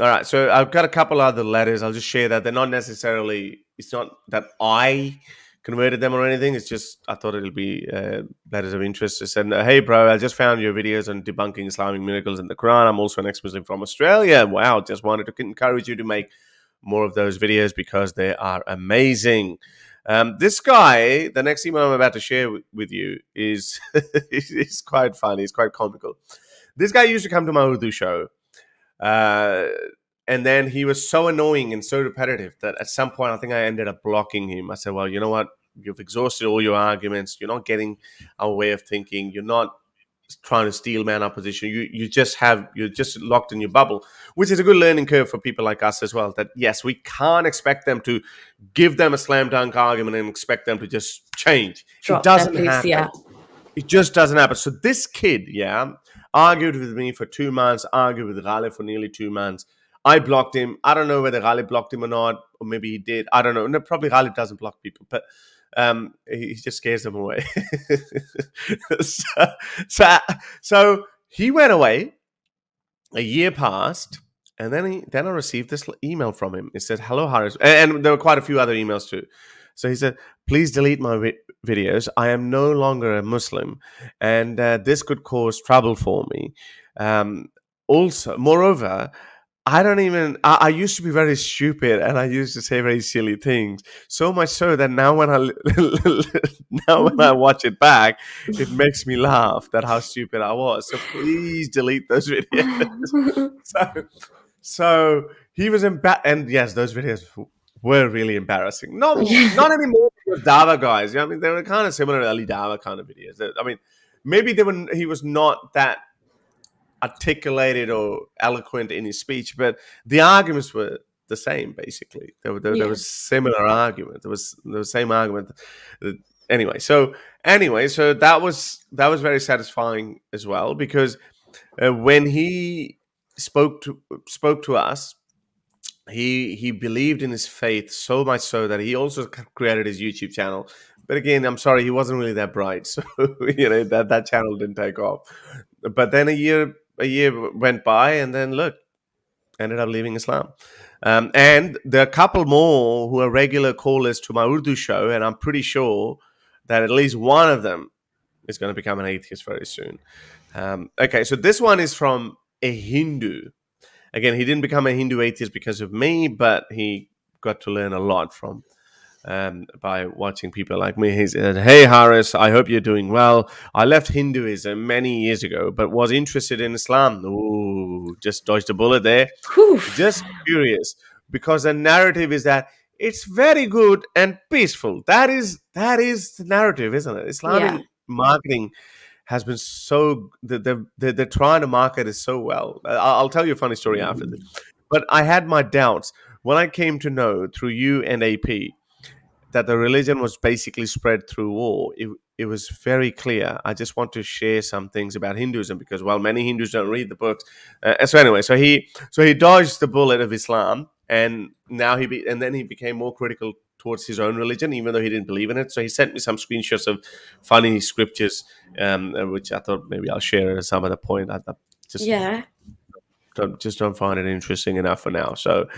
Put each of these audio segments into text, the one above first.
All right. So I've got a couple other letters. I'll just share that. They're not necessarily, it's not that I converted them or anything. It's just, I thought it'll be letters of interest. It said, hey, bro, I just found your videos on debunking Islamic miracles in the Quran. I'm also an ex Muslim from Australia. Wow. Just wanted to encourage you to make more of those videos because they are amazing. This guy, the next email I'm about to share with you is is quite funny. It's quite comical. This guy used to come to my Urdu show. Uh, and then he was so annoying and so repetitive that at some point I think I ended up blocking him. I said, well, you know what? You've exhausted all your arguments. You're not getting our way of thinking. You're not trying to steel man our position. You're just locked in your bubble, which is a good learning curve for people like us as well. That yes, we can't expect them to give them a slam dunk argument and expect them to just change. It Drop their doesn't piece, happen. yeah. It just doesn't happen. So this kid, yeah, argued with me for 2 months, argued with Ghalib for nearly 2 months. I blocked him. I don't know whether Ghalib blocked him or not, or maybe he did. I don't know. No, probably Ghalib doesn't block people, but he just scares them away. so, so, so he went away. A year passed, and then I received this email from him. It said, "Hello, Harris," and there were quite a few other emails too. So he said, "Please delete my videos. I am no longer a Muslim, and this could cause trouble for me. Um, also, moreover, I don't even. I used to be very stupid, and I used to say very silly things. So much so that now when now when I watch it back, it makes me laugh that how stupid I was. So please delete those videos." so, so he was and yes, those videos were really embarrassing. Yeah. Not anymore with Dava guys. I mean, they were kind of similar to Ali Dava kind of videos. I mean, maybe they were. He was not that articulated or eloquent in his speech, but the arguments were the same. Basically, there Yeah. was similar argument. There was the same argument. Uh, anyway, so that was very satisfying as well because when he spoke to us, he believed in his faith so much so that he also created his YouTube channel. But again, I'm sorry, he wasn't really that bright, so that channel didn't take off. But then a year went by, and then look, ended up leaving Islam. And there are a couple more who are regular callers to my Urdu show, and I'm pretty sure that at least one of them is going to become an atheist very soon. Okay, so this one is from a Hindu. Again, he didn't become a Hindu atheist because of me, but he got to learn a lot from by watching people like me. He said, "Hey Harris, I hope you're doing well. I left Hinduism many years ago, but was interested in Islam." Ooh, just dodged a bullet there. Whew. Just curious, because the narrative is that it's very good and peaceful. That is the narrative, isn't it? Yeah. Islamic marketing has been so they're trying to market it so well. I'll tell you a funny story after this. But I had my doubts when I came to know through you and AP that the religion was basically spread through war. It was very clear. I just want to share some things about Hinduism because while many Hindus don't read the books, so anyway, so he dodged the bullet of Islam, and now and then he became more critical towards his own religion, even though he didn't believe in it. So he sent me some screenshots of funny scriptures, which I thought maybe I'll share at some other point. I just Yeah. don't find it interesting enough for now. So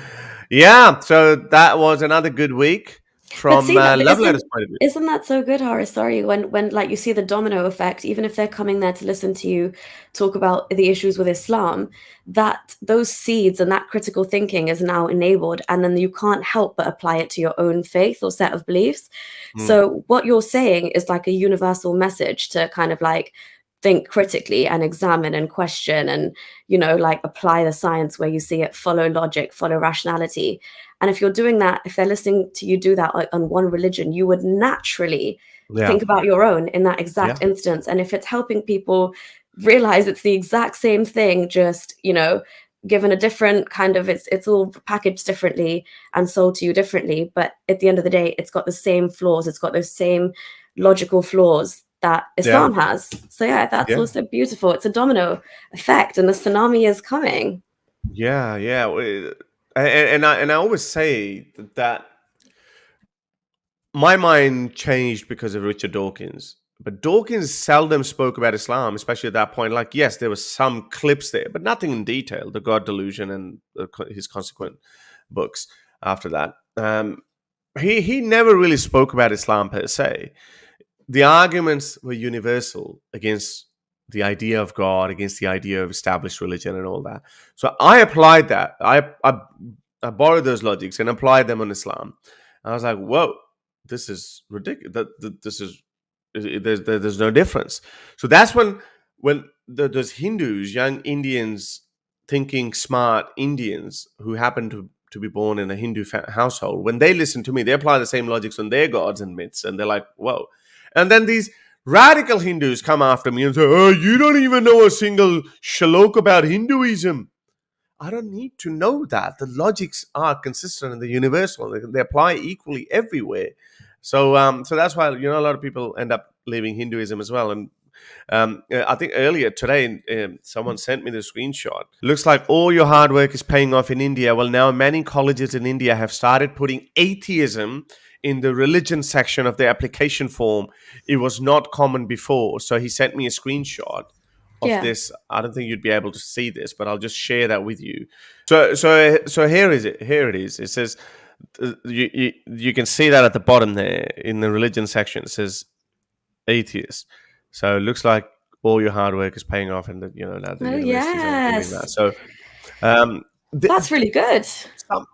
yeah, so that was another good week But from see that but Love Letters point of view. isn't that so good, Horace? Sorry, when like you see the domino effect, even if they're coming there to listen to you talk about the issues with Islam, that those seeds and that critical thinking is now enabled, and then you can't help but apply it to your own faith or set of beliefs. Mm, So what you're saying is like a universal message to kind of like think critically and examine and question and like apply the science where you see it, follow logic, follow rationality. And if you're doing that, if they're listening to you do that like on one religion, you would naturally yeah, think about your own in that yeah, exact instance. And if it's helping people realize it's the exact same thing, just given a different kind of, it's all packaged differently and sold to you differently, but at the end of the day it's got the same flaws, it's got those same logical flaws that yeah, Islam has. So yeah, that's yeah, also beautiful. It's a domino effect and the tsunami is coming. yeah. And I always say that my mind changed because of Richard Dawkins. But Dawkins seldom spoke about Islam, especially at that point. Like, yes, there was some clips there, but nothing in detail. The God Delusion and his consequent books after that. He never really spoke about Islam per se. The arguments were universal against the idea of God, against the idea of established religion, and all that. So I applied that. I borrowed those logics and applied them on Islam. I was like, whoa, this is ridiculous. This is there's no difference. So that's when those Hindus, young Indians, thinking smart Indians who happen to be born in a Hindu household, when they listen to me, they apply the same logics on their gods and myths, and they're like, whoa. And then these radical Hindus come after me and say, oh, you don't even know a single shalok about Hinduism. I don't need to know that. The logics are consistent and they're universal. They apply equally everywhere. So that's why a lot of people end up leaving Hinduism as well. And I think earlier today, someone sent me the screenshot. Looks like all your hard work is paying off in India. Well, now many colleges in India have started putting atheism in the religion section of the application form. It was not common before. So he sent me a screenshot of Yeah. this. I don't think you'd be able to see this, but I'll just share that with you. So here is it. Here it is. It says you can see that at the bottom there in the religion section. It says atheist. So it looks like all your hard work is paying off, and that now the Oh, universities are including that. yes. So um, th- That's really good.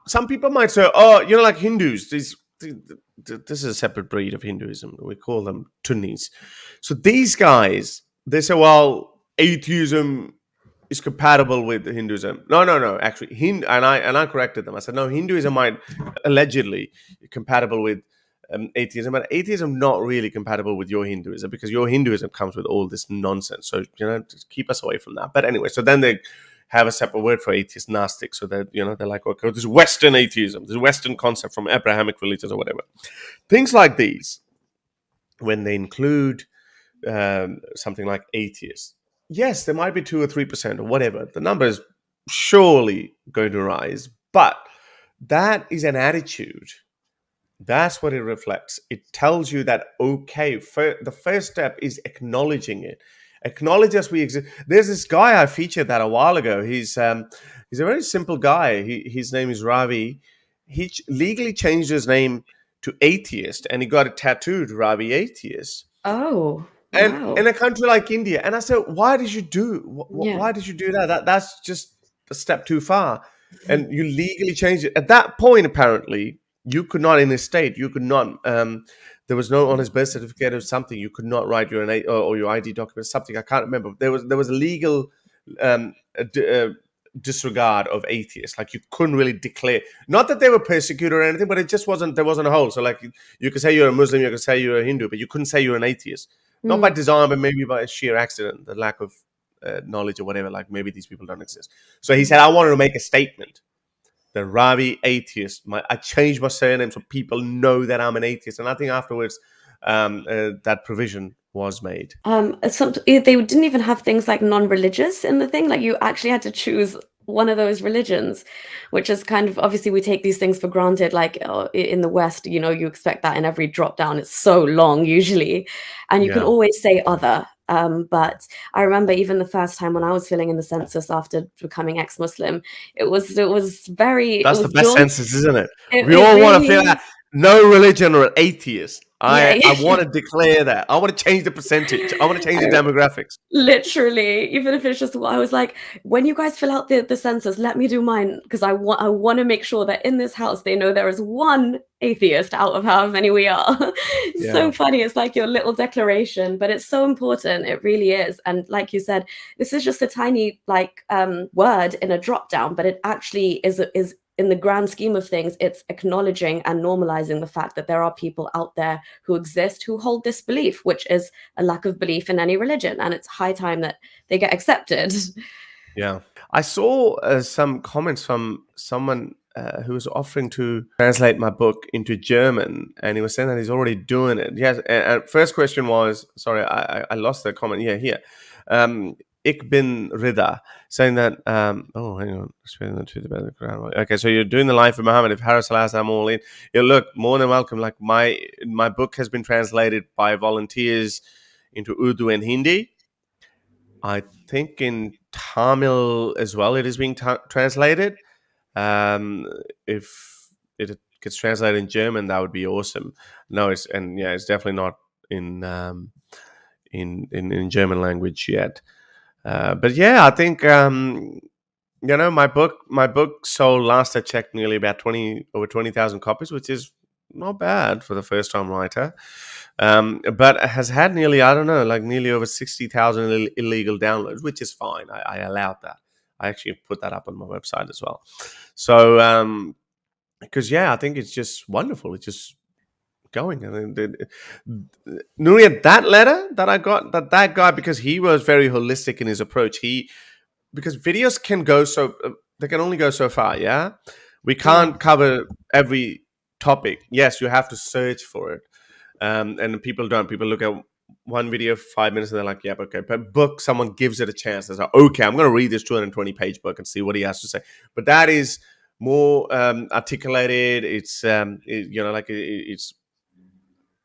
some people might say, oh, like Hindus. This is a separate breed of Hinduism. We call them Tunnis. So these guys, they say, well, atheism is compatible with Hinduism. No. Actually, I corrected them. I said, no, Hinduism might allegedly compatible with atheism, but atheism not really compatible with your Hinduism, because your Hinduism comes with all this nonsense. So just keep us away from that. But anyway, so then they have a separate word for atheist, Gnostic. So that they're like, okay, this is Western atheism, this Western concept from Abrahamic religions or whatever. Things like these, when they include something like atheist, yes, there might be 2 or 3% or whatever. The number is surely going to rise, but that is an attitude. That's what it reflects. It tells you that, okay, the first step is acknowledging it. Acknowledge us, we exist. There's this guy I featured that a while ago. He's a very simple guy. His name is Ravi. He legally changed his name to atheist, and he got it tattooed, Ravi Atheist. Oh, And wow. in a country like India, and I said, why did you do? Yeah. Why did you do that? That's just a step too far. And you legally changed it. At that point, apparently, you could not, in his state, you could not. There was no on his birth certificate or something. You could not write your or your ID document. Something I can't remember. There was a legal um, disregard of atheists. Like, you couldn't really declare. Not that they were persecuted or anything, but it just wasn't. There wasn't a whole. So like you could say you're a Muslim, you could say you're a Hindu, but you couldn't say you're an atheist. Not by Mm. design, but maybe by sheer accident, the lack of knowledge or whatever. Like, maybe these people don't exist. So he said, I wanted to make a statement. The Ravi atheist. I changed my surname so people know that I'm an atheist. And I think afterwards, that provision was made. They didn't even have things like non-religious in the thing. Like, you actually had to choose one of those religions, which is kind of, obviously we take these things for granted. Like, in the West, you expect that in every drop down. It's so long usually, and you can Yeah, always say other. But I remember even the first time when I was filling in the census after becoming ex-Muslim, it that's the was best daunting. census, isn't it? We It all want to feel really, that no religion or atheist. yeah. I want to declare that. I want to change the percentage. I want to change the I demographics. Literally, even if it's just, I was like, when you guys fill out the census, let me do mine, because I want to make sure that in this house they know there is one atheist out of however many we are. It's Yeah, so funny. It's like your little declaration, but it's so important. It really is. And like you said, this is just a tiny word in a drop down, but it actually is in the grand scheme of things, it's acknowledging and normalizing the fact that there are people out there who exist who hold this belief, which is a lack of belief in any religion, and it's high time that they get accepted. yeah. I saw some comments from someone who was offering to translate my book into German, and he was saying that he's already doing it. Yes. And first question was, sorry, I lost the comment. Yeah, here. Ik bin Rida, saying that. Oh, hang on. Spreading the truth about the Quran. Okay, so you're doing the life of Muhammad. If Harris Salas, I'm all in. Yeah, look, more than welcome. Like, my book has been translated by volunteers. into Urdu and Hindi. I think in Tamil as well, it is being translated. Um, if it gets translated in German, that would be awesome. No, it's definitely not in in German language yet. But yeah, I think my book sold last I checked nearly about 20,000 copies, which is not bad for the first time writer. But it has had nearly, I don't know, like nearly over 60,000 illegal downloads, which is fine. I allowed that. I actually put that up on my website as well. So because yeah, I think it's just wonderful. It's just going. And Nuria, that letter that I got, that guy, because he was very holistic in his approach. Because videos can go so they can only go so far. Yeah, we Yeah. can't cover every topic. Yes, you have to search for it, and people don't. People look at one video for 5 minutes and they're like, "Yep, okay." But book, someone gives it a chance. They're like, "Okay, I'm going to read this 220-page book and see what he has to say." But that is more articulated. It's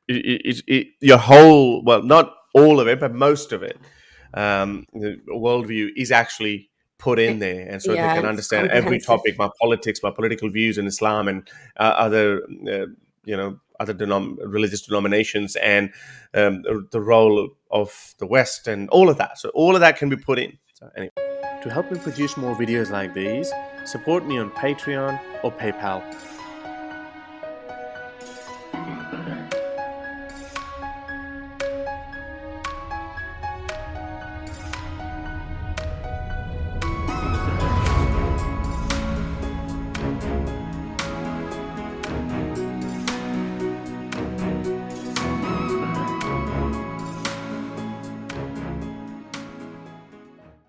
it's your whole, well, not all of it, but most of it, the worldview is actually put in It, there, and so they yeah, can it's understand every comprehensive. topic, my politics, my political views in Islam, and other other religious denominations, and the role of the West, and all of that. So all of that can be put in. So anyway, to help me produce more videos like these, support me on Patreon or PayPal.